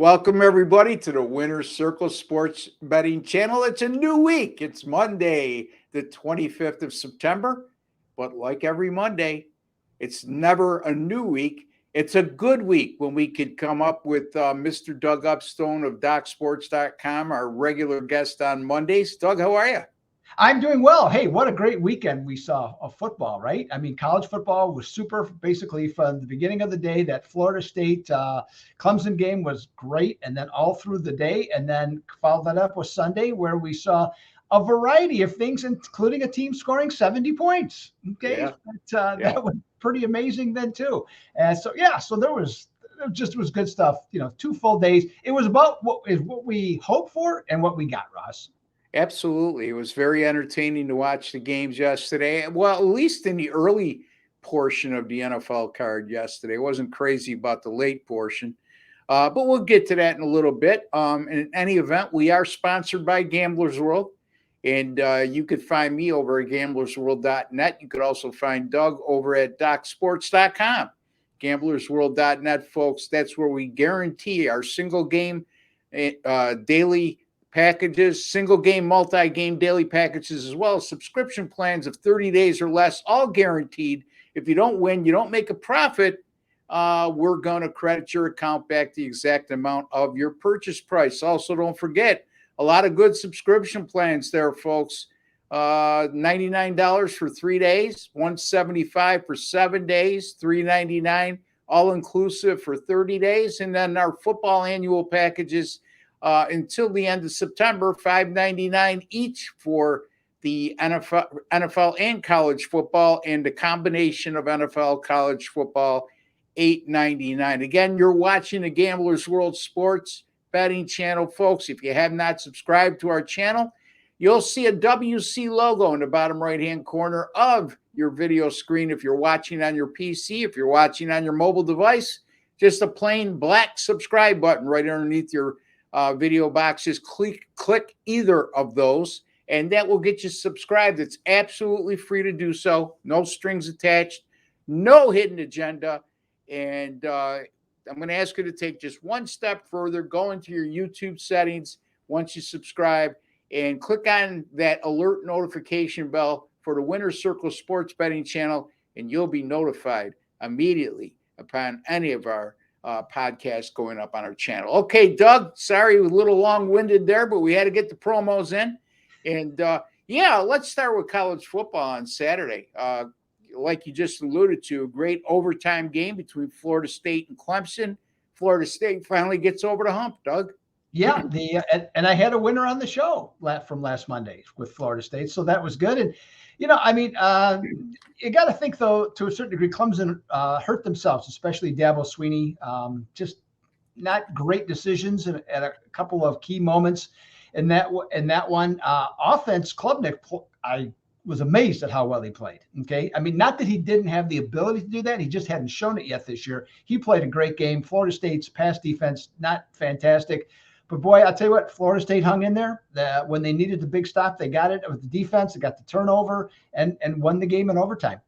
Welcome, everybody, to the Winner's Circle Sports Betting Channel. It's a new week. It's Monday, the 25th of September. But like every Monday, it's never a new week. It's a good week when we could come up with Mr. Doug Upstone of DocSports.com, our regular guest on Mondays. Doug, how are you? I'm doing well. Hey, what a great weekend we saw of football, right? I mean, college football was super basically from the beginning of the day. That Florida State Clemson game was great. And then all through the day. And then followed that up with Sunday, where we saw a variety of things, including a team scoring 70 points. Okay. Yeah. That was pretty amazing then, too. And so there was. It was good stuff, 2 full days. It was about what we hoped for and what we got, Ross. Absolutely. It was very entertaining to watch the games yesterday. Well, at least in the early portion of the NFL card yesterday. It wasn't crazy about the late portion. But we'll get to that in a little bit. In any event, we are sponsored by Gamblers World. And you could find me over at gamblersworld.net. You could also find Doug over at docsports.com. Gamblersworld.net, folks. That's where we guarantee our single game daily packages, single game, multi-game daily packages, as well as subscription plans of 30 days or less, all guaranteed. If you don't win, you don't make a profit, we're going to credit your account back the exact amount of your purchase price. Also, don't forget, a lot of good subscription plans there, folks. $99 for 3 days, $175 for 7 days, $399 all-inclusive for 30 days, and then our football annual packages until the end of September, $5.99 each for the NFL and college football, and the combination of NFL college football, $8.99. Again, you're watching the Gamblers World Sports Betting Channel, folks. If you have not subscribed to our channel, you'll see a WC logo in the bottom right-hand corner of your video screen. If you're watching on your PC, if you're watching on your mobile device, just a plain black subscribe button right underneath your video boxes. Click either of those, and that will get you subscribed. It's absolutely free to do so. No strings attached, no hidden agenda. And I'm going to ask you to take just one step further. Go into your YouTube settings once you subscribe and click on that alert notification bell for the Winner's Circle Sports Betting Channel, and you'll be notified immediately upon any of our podcast going up on our channel. Okay, Doug, sorry, a little long-winded there, but we had to get the promos in. And let's start with college football on Saturday. Like you just alluded to, a great overtime game between Florida State and Clemson. Florida State finally gets over the hump, Doug. Yeah, and I had a winner on the show from last Monday with Florida State, so that was good. And you got to think, though, to a certain degree, Clemson hurt themselves, especially Dabo Swinney. Just not great decisions at a couple of key moments in that one. Offense, Klubnik, I was amazed at how well he played. Okay, I mean, not that he didn't have the ability to do that; he just hadn't shown it yet this year. He played a great game. Florida State's pass defense not fantastic. But boy, I'll tell you what, Florida State hung in there. When they needed the big stop, they got it with the defense. They got the turnover and won the game in overtime.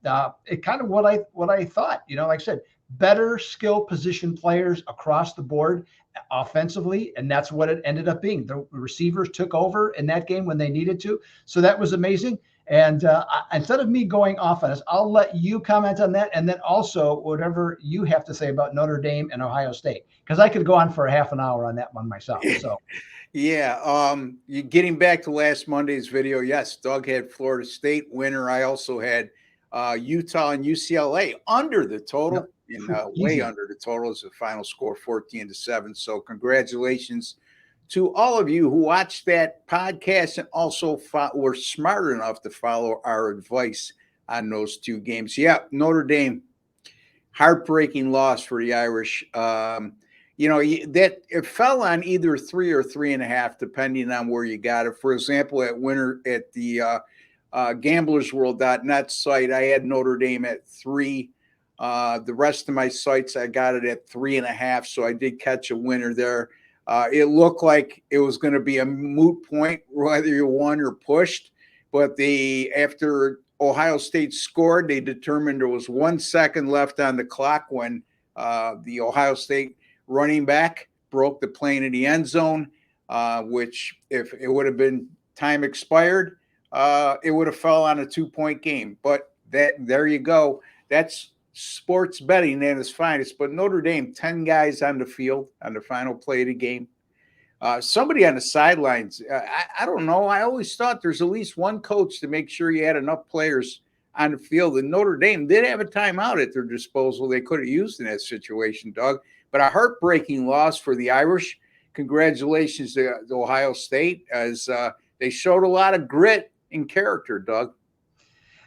It kind of what I thought. Like I said, better skill position players across the board offensively, and that's what it ended up being. The receivers took over in that game when they needed to, so that was amazing. And instead of me going off on this, I'll let you comment on that, and then also whatever you have to say about Notre Dame and Ohio State, because I could go on for a half an hour on that one myself. So, yeah, you getting back to last Monday's video, yes, Doug had Florida State winner. I also had Utah and UCLA under the total, way under the total as the final score, 14-7. So, congratulations to all of you who watched that podcast and also were smart enough to follow our advice on those two games. Yeah, Notre Dame, heartbreaking loss for the Irish. That it fell on either 3 or 3.5, depending on where you got it. For example, at the gamblersworld.net site, I had Notre Dame at 3. The rest of my sites, I got it at 3.5. So I did catch a winner there. It looked like it was going to be a moot point, whether you won or pushed. But after Ohio State scored, they determined there was 1 second left on the clock when the Ohio State running back broke the plane in the end zone, which if it would have been time expired, it would have fell on a 2-point game. But there you go. That's sports betting at its finest. But Notre Dame, 10 guys on the field on the final play of the game. Somebody on the sidelines, I don't know. I always thought there's at least one coach to make sure you had enough players on the field. And Notre Dame did have a timeout at their disposal they could have used in that situation, Doug. But a heartbreaking loss for the Irish. Congratulations to Ohio State, as they showed a lot of grit and character, Doug.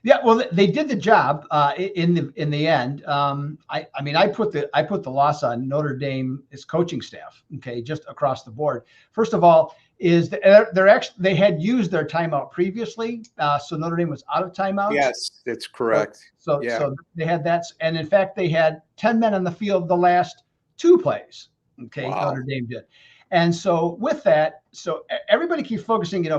Yeah, well, they did the job in the end. I mean, I put the loss on Notre Dame's coaching staff. Okay, just across the board. First of all, they had used their timeout previously, so Notre Dame was out of timeouts. Yes, that's correct. So they had that, and in fact, they had 10 men on the field the last 2 plays. Okay, wow. Notre Dame did. And so with that, so everybody keeps focusing,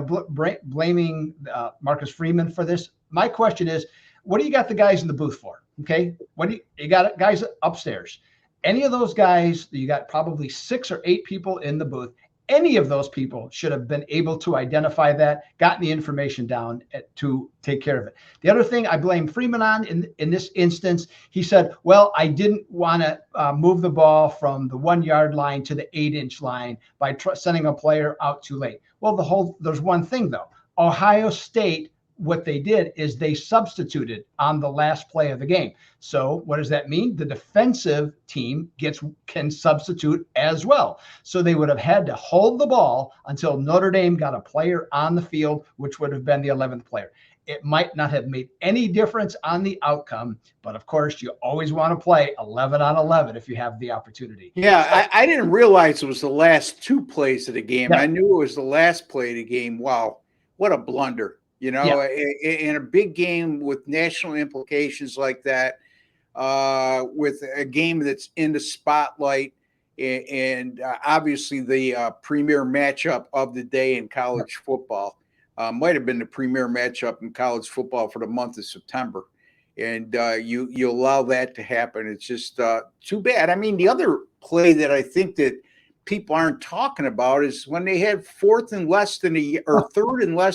blaming Marcus Freeman for this. My question is, what do you got the guys in the booth for? Okay, what do you got guys upstairs? Any of those guys, you got probably 6 or 8 people in the booth. Any of those people should have been able to identify that, gotten the information down to take care of it. The other thing I blame Freeman on in this instance, he said, well, I didn't want to move the ball from the 1-yard line to the 8-inch line by sending a player out too late. Well, there's one thing though. Ohio State, what they did is they substituted on the last play of the game. So what does that mean? The defensive team can substitute as well. So they would have had to hold the ball until Notre Dame got a player on the field, which would have been the 11th player. It might not have made any difference on the outcome, but of course you always want to play 11 on 11 if you have the opportunity. Yeah, I didn't realize it was the last 2 plays of the game. Yeah. I knew it was the last play of the game. Wow, what a blunder. In a big game with national implications like that, with a game that's in the spotlight and obviously the premier matchup of the day in college football, might have been the premier matchup in college football for the month of September. And you allow that to happen. It's just too bad. I mean, the other play that I think that people aren't talking about is when they had 3rd and less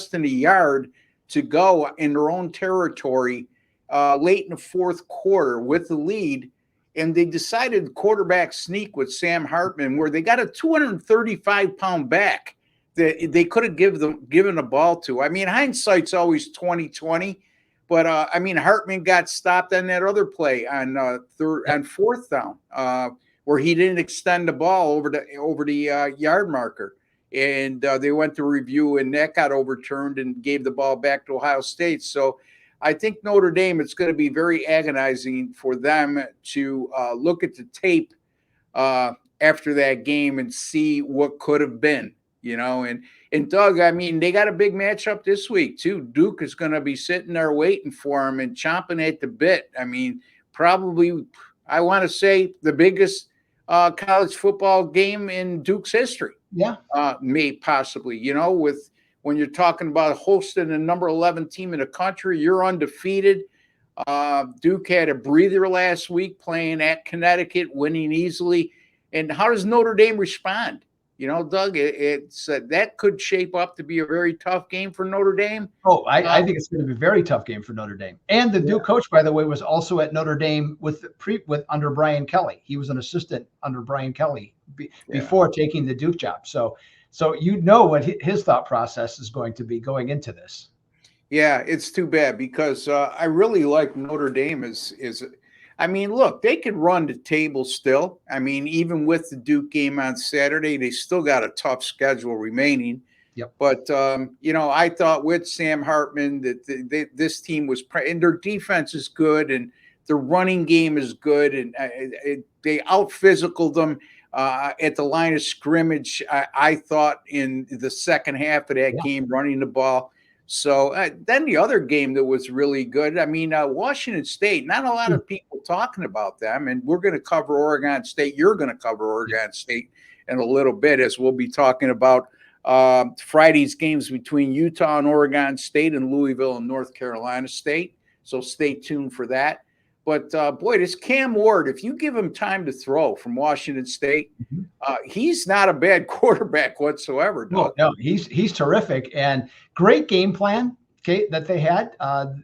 than a yard to go in their own territory late in the 4th quarter with the lead, and they decided the quarterback sneak with Sam Hartman, where they got a 235-pound back that they could have given the ball to. I mean, hindsight's always 20/20, but I mean, Hartman got stopped on that other play on 4th down. Where he didn't extend the ball over the yard marker, and they went to review, and that got overturned and gave the ball back to Ohio State. So I think Notre Dame, it's going to be very agonizing for them to look at the tape after that game and see what could have been, And Doug, I mean, they got a big matchup this week too. Duke is going to be sitting there waiting for him and chomping at the bit. I mean, probably, I want to say, the biggest college football game in Duke's history. Yeah. May possibly, when you're talking about hosting the number 11 team in the country, you're undefeated. Duke had a breather last week playing at Connecticut, winning easily. And how does Notre Dame respond? Doug, it's that could shape up to be a very tough game for Notre Dame. Oh, I think it's going to be a very tough game for Notre Dame. And the Duke coach, by the way, was also at Notre Dame with under Brian Kelly. He was an assistant under Brian Kelly before taking the Duke job. So what his thought process is going to be going into this. Yeah, it's too bad because I really like Notre Dame I mean, look, they could run the table still. I mean, even with the Duke game on Saturday, they still got a tough schedule remaining. Yep. But, I thought with Sam Hartman that this team was and their defense is good and their running game is good. And they out-physicaled them at the line of scrimmage, I thought, in the second half of that game, running the ball. So then the other game that was really good, I mean, Washington State, not a lot of people talking about them, and we're going to cover Oregon State. You're going to cover Oregon State in a little bit, as we'll be talking about Friday's games between Utah and Oregon State and Louisville and North Carolina State. So stay tuned for that. But boy, this Cam Ward, if you give him time to throw from Washington State, he's not a bad quarterback whatsoever. No, he's terrific, and great game plan. Okay, that they had.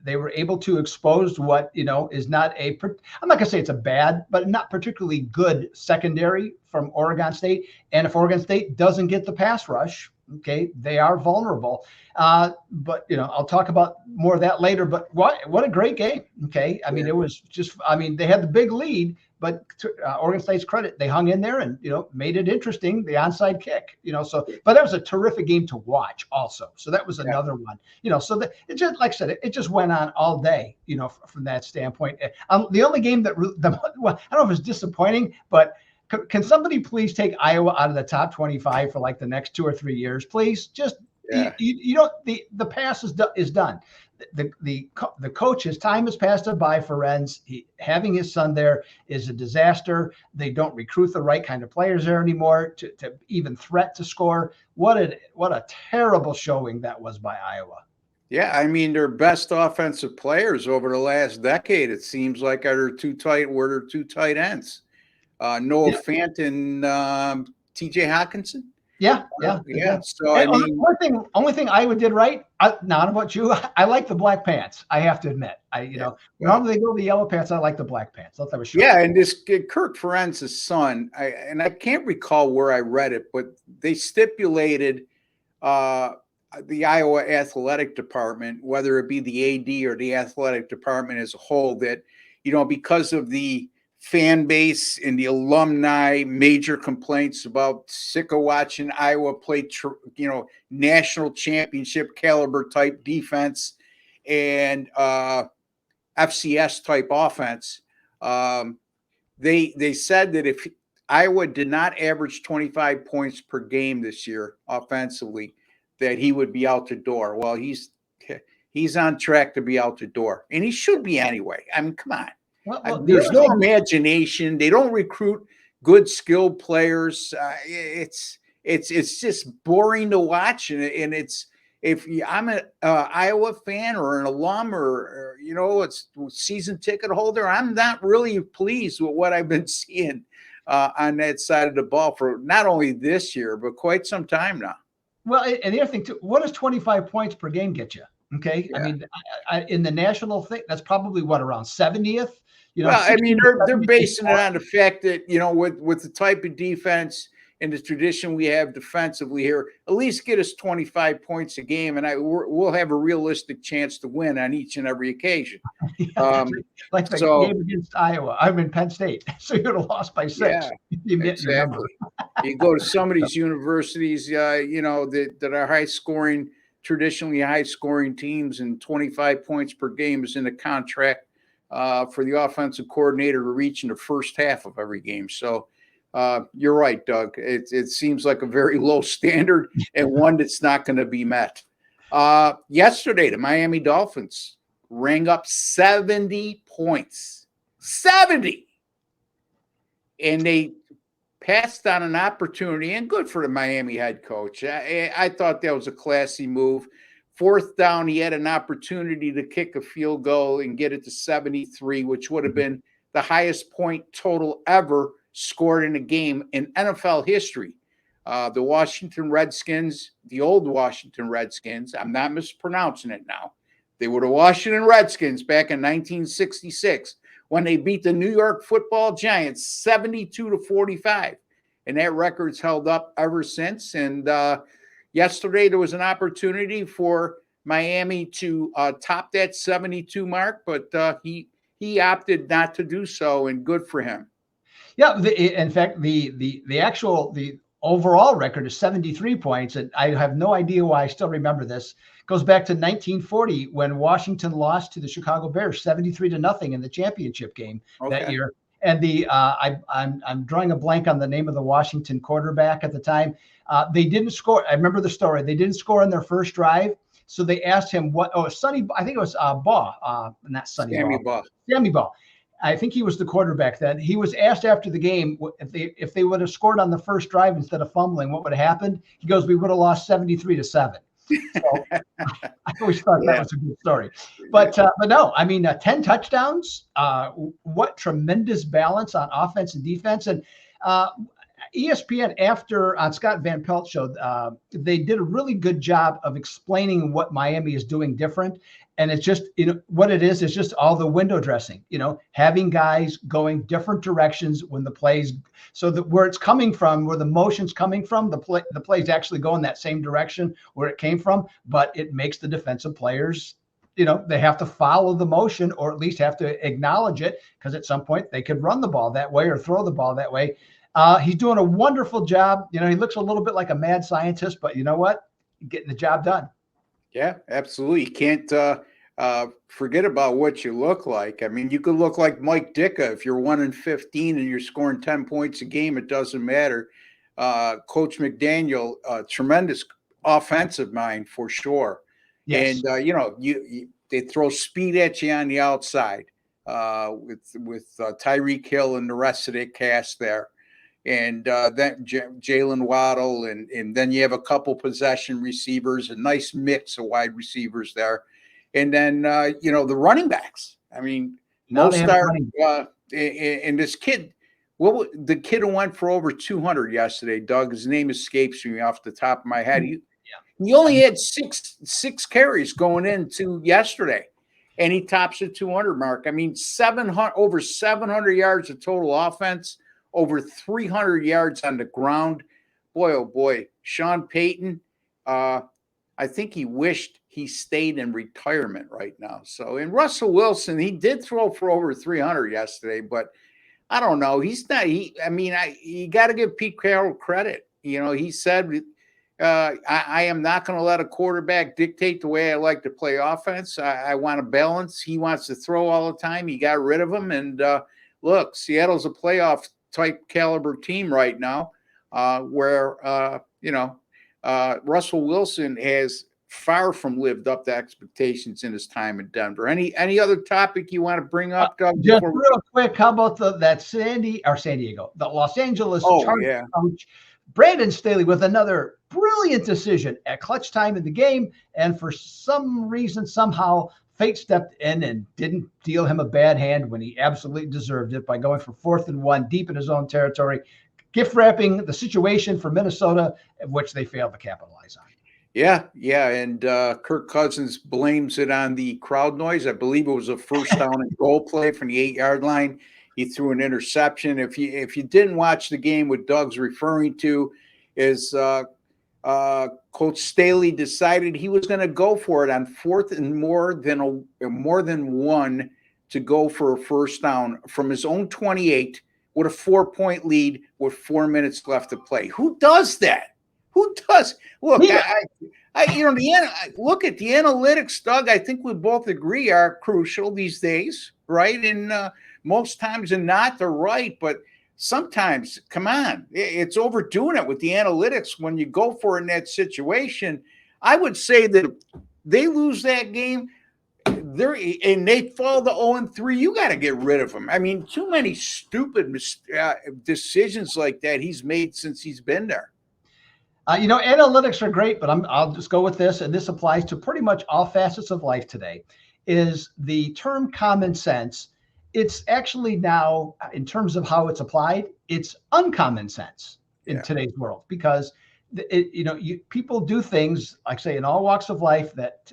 They were able to expose what is not a. I'm not gonna say it's a bad, but not particularly good secondary from Oregon State. And if Oregon State doesn't get the pass rush, okay, they are vulnerable. But I'll talk about more of that later. But what a great game. Okay, I mean it was just. I mean they had the big lead, but to Oregon State's credit, they hung in there and made it interesting. The onside kick, but that was a terrific game to watch also. So that was another one. So that it just, like I said, it just went on all day. From that standpoint. The only game that well, I don't know if it's disappointing, but can somebody please take Iowa out of the top 25 for like the next 2 or 3 years, please? Just you don't the pass is done. The coach, his time has passed him by for Renz. Having his son there is a disaster. They don't recruit the right kind of players there anymore to even threat to score. What a terrible showing that was by Iowa. Yeah, I mean their best offensive players over the last decade, it seems like, were their two tight ends. Noah Fant and TJ Hawkinson. Yeah. So I mean, only thing Iowa did right. Not about you. I like the black pants. I have to admit. Normally they go the yellow pants. I like the black pants. Thought that was Yeah, and this Kirk Ferentz' son. I can't recall where I read it, but they stipulated the Iowa athletic department, whether it be the AD or the athletic department as a whole, that because of the fan base and the alumni major complaints about sick of watching Iowa play, national championship caliber type defense and FCS type offense. They said that if Iowa did not average 25 points per game this year offensively, that he would be out the door. Well, he's on track to be out the door, and he should be anyway. I mean, come on. Well, there's no imagination. They don't recruit good, skilled players. It's just boring to watch, and it's if I'm an Iowa fan or an alum or it's season ticket holder, I'm not really pleased with what I've been seeing on that side of the ball for not only this year but quite some time now. Well, and the other thing too, what does 25 points per game get you? Okay, yeah. I mean, in the national thing, that's probably around 70th. Well, I mean, they're basing it on the fact that, with the type of defense and the tradition we have defensively here, at least get us 25 points a game, and we'll have a realistic chance to win on each and every occasion. Like the game against Iowa. I'm in Penn State, so you'd have lost by 6. Yeah, exactly. You go to some of these universities, that are high-scoring, traditionally high-scoring teams, and 25 points per game is in the contract for the offensive coordinator to reach in the first half of every game. So you're right, Doug. It seems like a very low standard and one that's not going to be met. Yesterday, the Miami Dolphins rang up 70 points. 70! And they passed on an opportunity, and good for the Miami head coach. I thought that was a classy move. 4th down, he had an opportunity to kick a field goal and get it to 73, which would have been the highest point total ever scored in a game in NFL history. The Washington Redskins, the old Washington Redskins, I'm not mispronouncing it now. They were the Washington Redskins back in 1966 when they beat the New York Football Giants 72-45. And that record's held up ever since. And yesterday, there was an opportunity for Miami to top that 72 mark, but he opted not to do so, and good for him. Yeah, in fact, the overall record is 73 points, and I have no idea why I still remember this. It goes back to 1940 when Washington lost to the Chicago Bears 73-0 in the championship game that year. And I'm drawing a blank on the name of the Washington quarterback at the time. They didn't score. I remember the story. They didn't score on their first drive. So they asked him Sonny, I think it was Baugh, not Sonny Baugh. Sammy Baugh. I think he was the quarterback then. He was asked after the game if they would have scored on the first drive instead of fumbling, what would have happened? He goes, we would have lost 73-7. So I always thought that was a good story. But no, I mean, 10 touchdowns. What tremendous balance on offense and defense. And ESPN on Scott Van Pelt show, they did a really good job of explaining what Miami is doing different. And it's just, what it is just all the window dressing, having guys going different directions when the plays, so that where it's coming from, where the motion's coming from, the plays actually go in that same direction where it came from, but it makes the defensive players, they have to follow the motion, or at least have to acknowledge it, because at some point they could run the ball that way or throw the ball that way. He's doing a wonderful job. He looks a little bit like a mad scientist, but you know what? Getting the job done. Yeah, absolutely. You can't forget about what you look like. I mean, you could look like Mike Ditka if you're 1-15 and you're scoring 10 points a game. It doesn't matter. Coach McDaniel, tremendous offensive mind for sure. Yes. And they throw speed at you on the outside with Tyreek Hill and the rest of the cast there. And then Jalen Waddle, and then you have a couple possession receivers, a nice mix of wide receivers there. And then, the running backs. I mean, most are and this kid, the kid who went for over 200 yesterday, Doug, his name escapes me off the top of my head. He only had six carries going into yesterday, and he tops the 200 mark. I mean, over 700 yards of total offense, over 300 yards on the ground. Boy, oh boy, Sean Payton, I think he wished he stayed in retirement right now. So, and Russell Wilson, he did throw for over 300 yesterday, but I don't know. He's not, you got to give Pete Carroll credit. He said, I am not going to let a quarterback dictate the way I like to play offense. I want to balance. He wants to throw all the time. He got rid of him. And look, Seattle's a playoff type caliber team right now, where Russell Wilson has far from lived up to expectations in his time in Denver. Any other topic you want to bring up, Doug? Just real quick, how about that San Diego, the Los Angeles Chargers coach Brandon Staley with another brilliant decision at clutch time in the game, and for some reason, somehow, fate stepped in and didn't deal him a bad hand when he absolutely deserved it by going for 4th and 1 deep in his own territory, gift wrapping the situation for Minnesota, which they failed to capitalize on. Yeah. And Kirk Cousins blames it on the crowd noise. I believe it was a first down and goal play from the 8-yard line. He threw an interception. If you didn't watch the game, what Doug's referring to is Coach Staley decided he was going to go for it on 4th and more than 1 to go for a first down from his own 28 with a 4-point lead with 4 minutes left to play. Who does that? Who does? Look, look at the analytics, Doug. I think we both agree are crucial these days, right? And most times than not, they're right. But sometimes, come on, it's overdoing it with the analytics when you go for it in that situation. I would say that if they lose that game, they fall to 0-3, you got to get rid of them. I mean, too many stupid decisions like that he's made since he's been there. Analytics are great, but I'll just go with this, and this applies to pretty much all facets of life today, is the term common sense. It's actually now, in terms of how it's applied, it's uncommon sense in today's world, because people do things, like say in all walks of life, that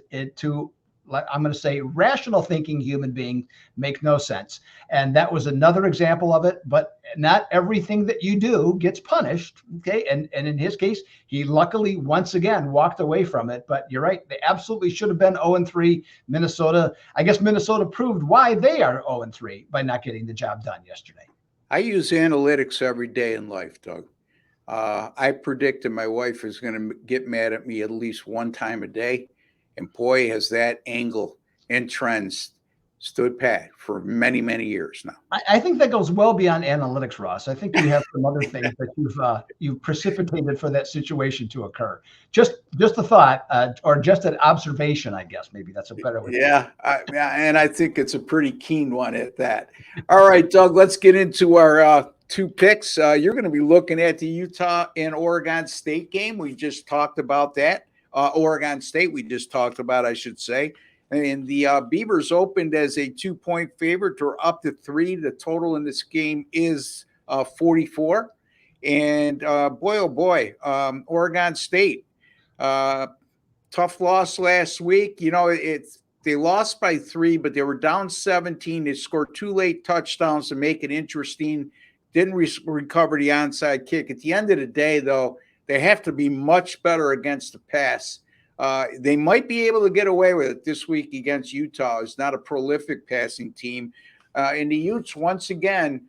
I'm going to say rational thinking human beings make no sense. And that was another example of it, but not everything that you do gets punished. Okay. And in his case, he luckily once again walked away from it, but you're right. They absolutely should have been 0-3. Minnesota, I guess Minnesota proved why they are 0-3 by not getting the job done yesterday. I use analytics every day in life, Doug. I predicted my wife is going to get mad at me at least one time a day. And boy, has that angle and trends stood pat for many, many years now. I think that goes well beyond analytics, Ross. I think you have some other things that you've precipitated for that situation to occur. Just a thought, or just an observation, I guess. Maybe that's a better way. Yeah, and I think it's a pretty keen one at that. All right, Doug, let's get into our 2 picks. You're going to be looking at the Utah and Oregon State game. We just talked about that. Oregon State we just talked about, I should say. And the Beavers opened as a 2-point favorite or up to 3. The total in this game is 44. And boy, oh boy, Oregon State, tough loss last week. You know, they lost by 3, but they were down 17. They scored 2 late touchdowns to make it interesting. Didn't recover the onside kick. At the end of the day, though, they have to be much better against the pass. They might be able to get away with it this week against Utah. It's not a prolific passing team. And the Utes, once again,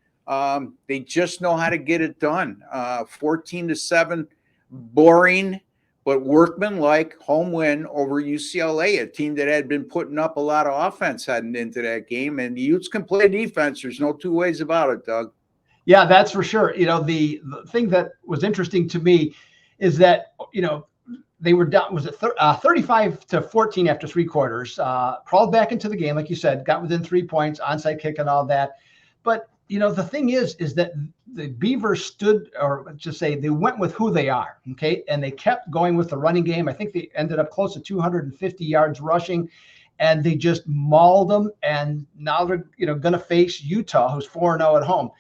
they just know how to get it done. 14-7, boring, but workmanlike home win over UCLA, a team that had been putting up a lot of offense heading into that game. And the Utes can play defense. There's no two ways about it, Doug. Yeah, that's for sure. You know, the thing that was interesting to me is that, you know, they were down, was it 35-14 after 3 quarters, crawled back into the game, like you said, got within 3 points, onside kick and all that. But, you know, the thing is that the Beavers stood, or just say they went with who they are, okay? And they kept going with the running game. I think they ended up close to 250 yards rushing, and they just mauled them. And now they're, you know, going to face Utah, who's 4-0 at home.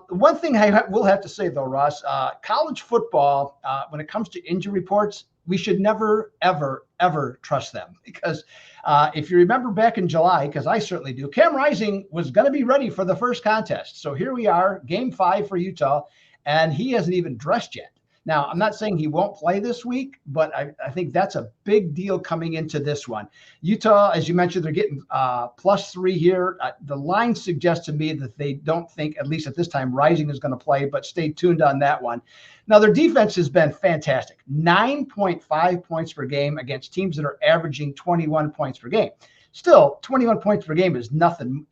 One thing I will have to say, though, Ross, college football, when it comes to injury reports, we should never, ever, ever trust them. Because if you remember back in July, because I certainly do, Cam Rising was going to be ready for the first contest. So here we are, game 5 for Utah, and he hasn't even dressed yet. Now, I'm not saying he won't play this week, but I think that's a big deal coming into this one. Utah, as you mentioned, they're getting +3 here. The line suggests to me that they don't think, at least at this time, Rising is going to play, but stay tuned on that one. Now, their defense has been fantastic. 9.5 points per game against teams that are averaging 21 points per game. Still, 21 points per game is nothing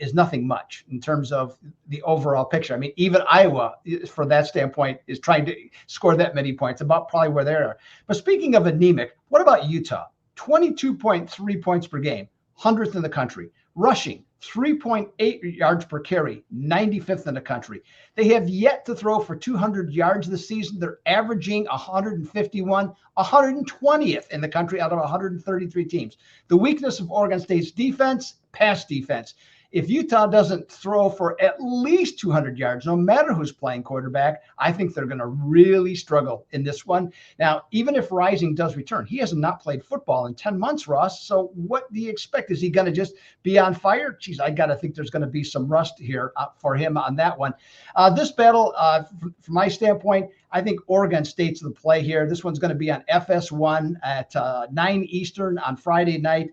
much in terms of the overall picture. I mean, even Iowa, from that standpoint, is trying to score that many points, about probably where they are. But speaking of anemic, what about Utah? 22.3 points per game, 100th in the country. Rushing, 3.8 yards per carry, 95th in the country. They have yet to throw for 200 yards this season. They're averaging 151, 120th in the country out of 133 teams. The weakness of Oregon State's defense, pass defense. If Utah doesn't throw for at least 200 yards, no matter who's playing quarterback, I think they're going to really struggle in this one. Now, even if Rising does return, he has not played football in 10 months, Ross. So what do you expect? Is he going to just be on fire? Geez, I got to think there's going to be some rust here for him on that one. This battle, from my standpoint, I think Oregon State's the play here. This one's going to be on FS1 at 9 Eastern on Friday night.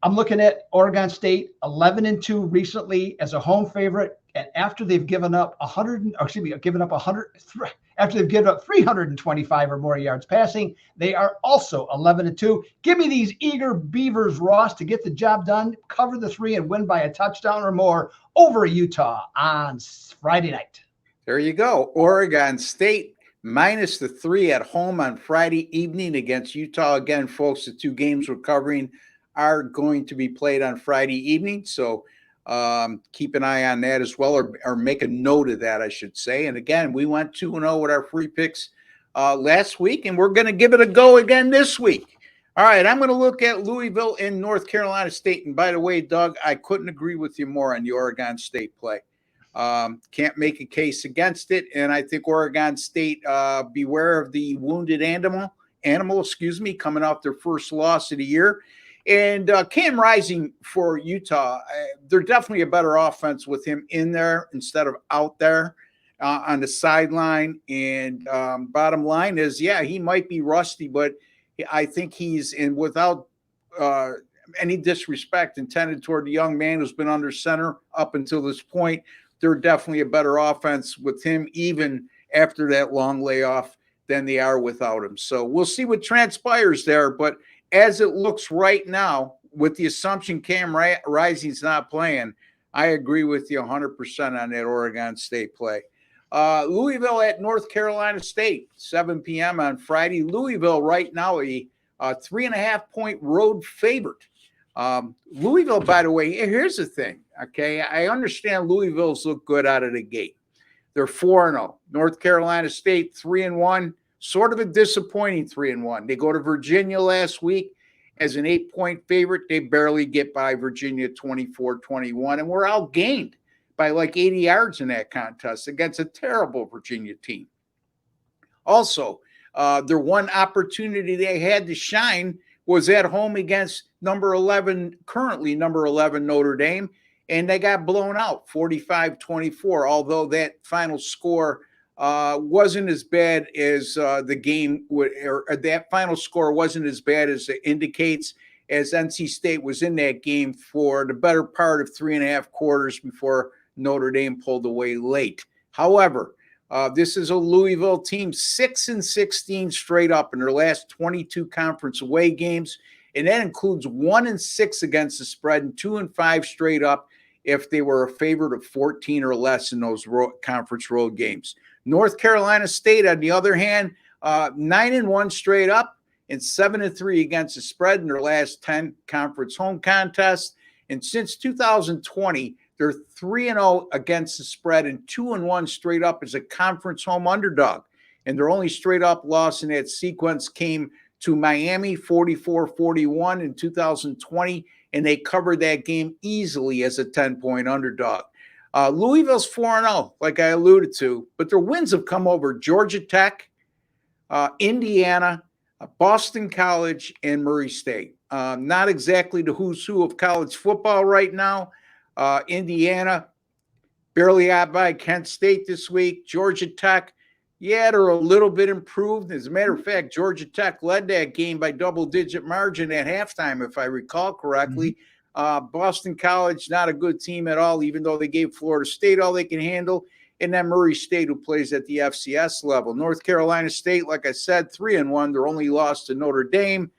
I'm looking at Oregon State 11-2 recently as a home favorite, and after they've given up 325 or more yards passing, they are also 11-2. Give me these eager Beavers, Ross, to get the job done, cover the 3, and win by a touchdown or more over Utah on Friday night. There you go. Oregon State minus the 3 at home on Friday evening against Utah. Again, folks, the 2 games we're covering are going to be played on Friday evening. So keep an eye on that as well, or make a note of that, I should say. And again, we went 2-0 with our free picks last week, and we're going to give it a go again this week. All right, I'm going to look at Louisville and North Carolina State. And by the way, Doug, I couldn't agree with you more on the Oregon State play. Can't make a case against it. And I think Oregon State, beware of the wounded animal, coming off their first loss of the year. And Cam Rising for Utah, they're definitely a better offense with him in there instead of out there on the sideline. And bottom line is, yeah, he might be rusty, but I think he's in, without any disrespect intended toward the young man who's been under center up until this point, they're definitely a better offense with him, even after that long layoff, than they are without him. So we'll see what transpires there. But as it looks right now, with the assumption Cam Rising's not playing, I agree with you 100% on that Oregon State play. Louisville at North Carolina State, 7 p.m. on Friday. Louisville right now a 3.5-point road favorite. Louisville, by the way, here's the thing, okay? I understand Louisville's look good out of the gate. They're 4-0. North Carolina State 3-1. sort of a disappointing 3-1. They go to Virginia last week as an 8-point favorite. They barely get by Virginia 24-21, and we're outgained by like 80 yards in that contest against a terrible Virginia team. Also, their one opportunity they had to shine was at home against currently number 11 Notre Dame, and they got blown out 45-24, although that final score wasn't as bad as the game would, or that final score wasn't as bad as it indicates, as NC State was in that game for the better part of 3.5 quarters before Notre Dame pulled away late. However, this is a Louisville team 6-16 straight up in their last 22 conference away games, and that includes 1-6 against the spread and 2-5 straight up if they were a favorite of 14 or less in those conference road games. North Carolina State, on the other hand, 9-1 straight up and 7-3 against the spread in their last 10 conference home contests. And since 2020, they're 3-0 against the spread and 2-1 straight up as a conference home underdog. And their only straight up loss in that sequence came to Miami 44-41 in 2020, and they covered that game easily as a 10-point underdog. Louisville's 4-0, like I alluded to, but their wins have come over Georgia Tech, Indiana, Boston College, and Murray State. Not exactly the who's who of college football right now. Indiana barely got by Kent State this week. Georgia Tech, yeah, they're a little bit improved. As a matter of fact, Georgia Tech led that game by double-digit margin at halftime, if I recall correctly. Boston College, not a good team at all, even though they gave Florida State all they can handle. And then Murray State, who plays at the FCS level. North Carolina State, like I said, 3-1. They're only lost to Notre Dame.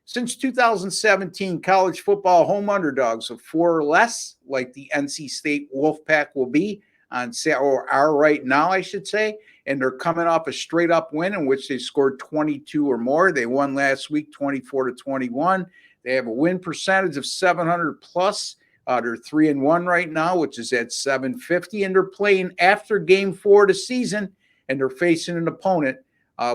Since 2017, college football home underdogs of 4 or less, like the NC State Wolfpack will be on or are right now, I should say. And they're coming off a straight up win in which they scored 22 or more. They won last week 24-21. They have a win percentage of 700 plus. They're 3-1 right now, which is at 750, and they're playing after game 4 of the season, and they're facing an opponent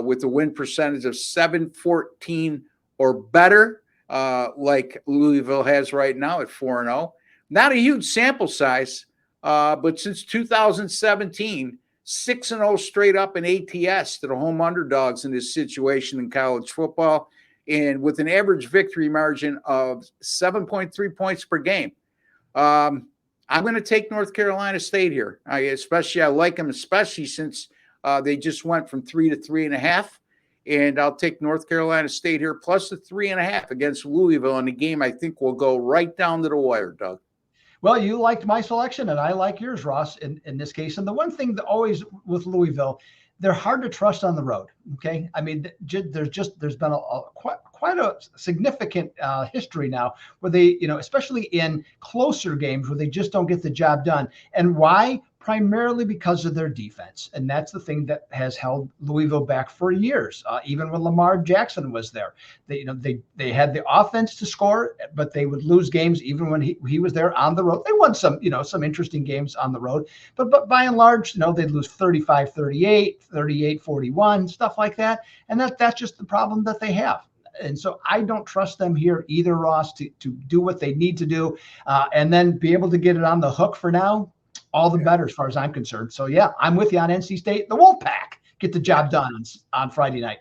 with a win percentage of 714 or better, like Louisville has right now at 4-0. Not a huge sample size, but since 2017, 6-0 straight up in ATS to the home underdogs in this situation in college football, and with an average victory margin of 7.3 points per game. I'm going to take North Carolina State here. I like them, especially since they just went from 3 to 3.5. And I'll take North Carolina State here plus the 3.5 against Louisville in a game I think will go right down to the wire, Doug. Well, you liked my selection, and I like yours, Ross, in this case. And the one thing that always with Louisville, they're hard to trust on the road. Okay, I mean, there's been quite a significant history now where they, especially in closer games where they just don't get the job done. And why? Primarily because of their defense. And that's the thing that has held Louisville back for years. Even when Lamar Jackson was there, they had the offense to score, but they would lose games even when he was there on the road. They won some interesting games on the road, but by and large, they'd lose 35-38, 38-41, stuff like that. And that's just the problem that they have. And so I don't trust them here either, Ross, to do what they need to do and then be able to get it on the hook for now. All the better as far as I'm concerned. So, yeah, I'm with you on NC State. The Wolfpack get the job done on Friday night.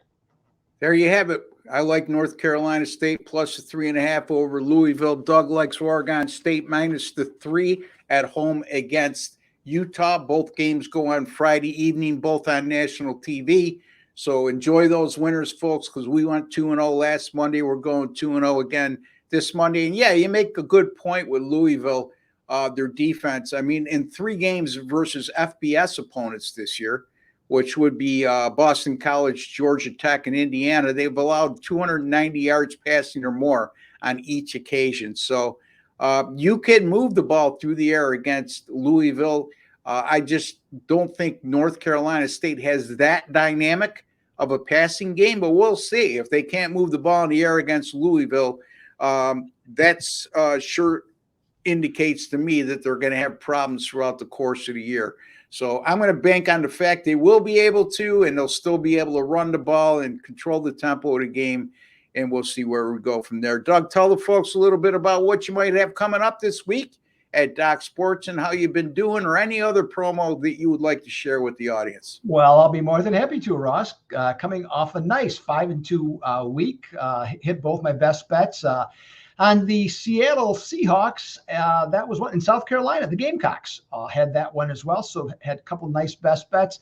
There you have it. I like North Carolina State plus the 3.5 over Louisville. Doug likes Oregon State minus the 3 at home against Utah. Both games go on Friday evening, both on national TV. So enjoy those winners, folks, because we went 2-0 last Monday. We're going 2-0 again this Monday. And, yeah, you make a good point with Louisville. Their defense, I mean, in 3 games versus FBS opponents this year, which would be Boston College, Georgia Tech, and Indiana, they've allowed 290 yards passing or more on each occasion. So you can move the ball through the air against Louisville. I just don't think North Carolina State has that dynamic of a passing game, but we'll see. If they can't move the ball in the air against Louisville, that's sure indicates to me that they're going to have problems throughout the course of the year. So I'm going to bank on the fact they will be able to, and they'll still be able to run the ball and control the tempo of the game. And we'll see where we go from there. Doug, tell the folks a little bit about what you might have coming up this week at Doc Sports and how you've been doing, or any other promo that you would like to share with the audience. Well, I'll be more than happy to, Ross. Coming off a nice 5-2 week, hit both my best bets on the Seattle Seahawks. That was what in South Carolina, the Gamecocks had that one as well. So had a couple nice best bets.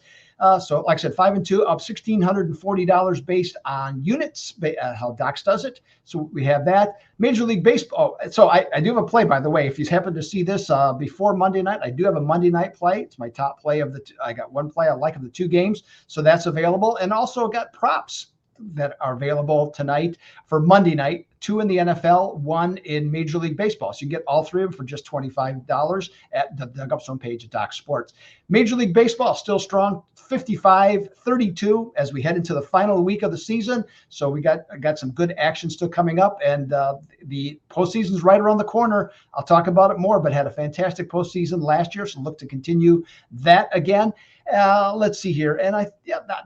So like I said, 5-2, up $1,640 based on units, how Docs does it. So we have that. Major League Baseball. So I do have a play, by the way. If you happen to see this before Monday night, I do have a Monday night play. It's my top play of I got one play I like of the 2 games. So that's available. And also got props that are available tonight for Monday night, 2 in the NFL, 1 in Major League Baseball. So you get all 3 of them for just $25 at the Upstone page at Doc Sports. Major League Baseball still strong, 55-32 as we head into the final week of the season. So we got some good action still coming up, and the postseason's right around the corner. I'll talk about it more, but had a fantastic postseason last year, so look to continue that again. Let's see here, and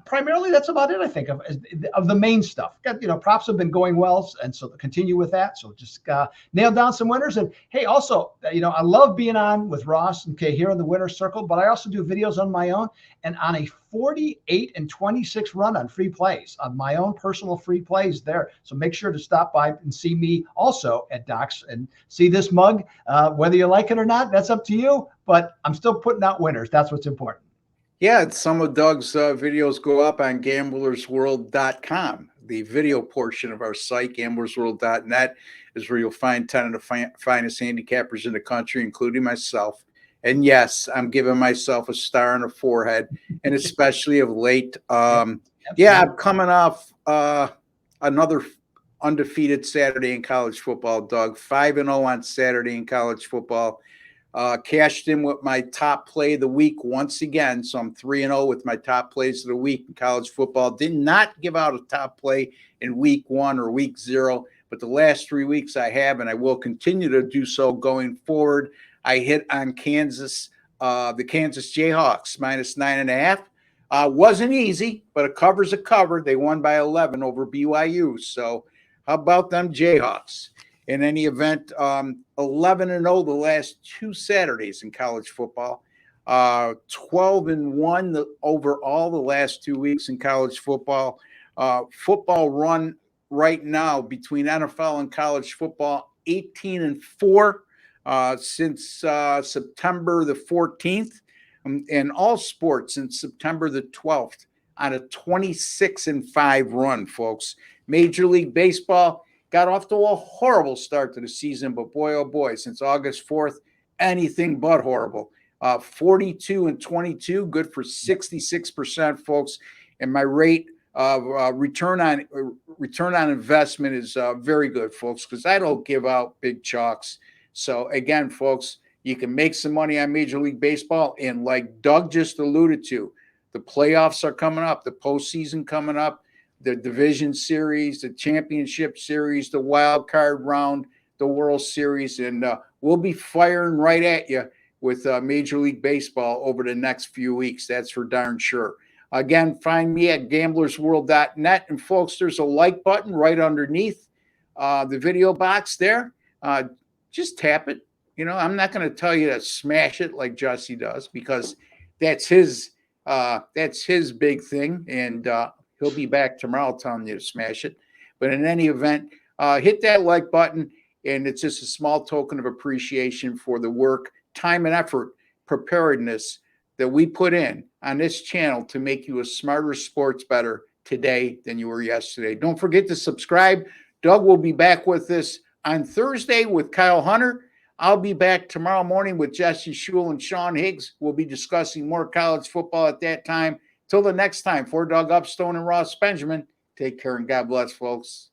primarily that's about it. I think of the main stuff. Props have been going well, and so continue with that. So just nail down some winners. And hey, also, I love being on with Ross and Kay here in the Winner's Circle, but I also do videos on my own and on a 48-26 run on free plays, on my own personal free plays there. So make sure to stop by and see me also at Docs and see this mug. Whether you like it or not, that's up to you. But I'm still putting out winners. That's what's important. Yeah, some of Doug's videos go up on gamblersworld.com. The video portion of our site, gamblersworld.net, is where you'll find 10 of the finest handicappers in the country, including myself. And yes, I'm giving myself a star on the forehead, and especially of late. I'm coming off another undefeated Saturday in college football, Doug. 5-0 on Saturday in college football. Cashed in with my top play of the week once again. So I'm 3-0 with my top plays of the week in college football. Did not give out a top play in week 1 or week 0, but the last 3 weeks I have, and I will continue to do so going forward. I hit on Kansas, the Kansas Jayhawks, -9.5. Wasn't easy, but a cover's a cover. They won by 11 over BYU. So how about them Jayhawks? In any event, 11-0 the last 2 Saturdays in college football, 12-1 overall the last 2 weeks in college football. Football run right now between NFL and college football, 18-4 since September the 14th, and all sports since September the 12th on a 26-5 run, folks. Major League Baseball got off to a horrible start to the season, but boy, oh boy, since August 4th, anything but horrible. 42-22, good for 66%, folks. And my rate of return on investment is very good, folks, because I don't give out big chalks. So again, folks, you can make some money on Major League Baseball. And like Doug just alluded to, the playoffs are coming up, the postseason coming up, the division series, the championship series, the wild card round, the World Series, and we'll be firing right at you with Major League Baseball over the next few weeks. That's for darn sure. Again, find me at gamblersworld.net. And folks, there's a like button right underneath the video box there. Just tap it. I'm not going to tell you to smash it like Jesse does, because that's his big thing. And he'll be back tomorrow telling you to smash it. But in any event, hit that like button, and it's just a small token of appreciation for the work, time, and effort, preparedness that we put in on this channel to make you a smarter sports bettor today than you were yesterday. Don't forget to subscribe. Doug will be back with us on Thursday with Kyle Hunter. I'll be back tomorrow morning with Jesse Schule and Sean Higgs. We'll be discussing more college football at that time. Till the next time, for Doug Upstone and Ross Benjamin, take care and God bless, folks.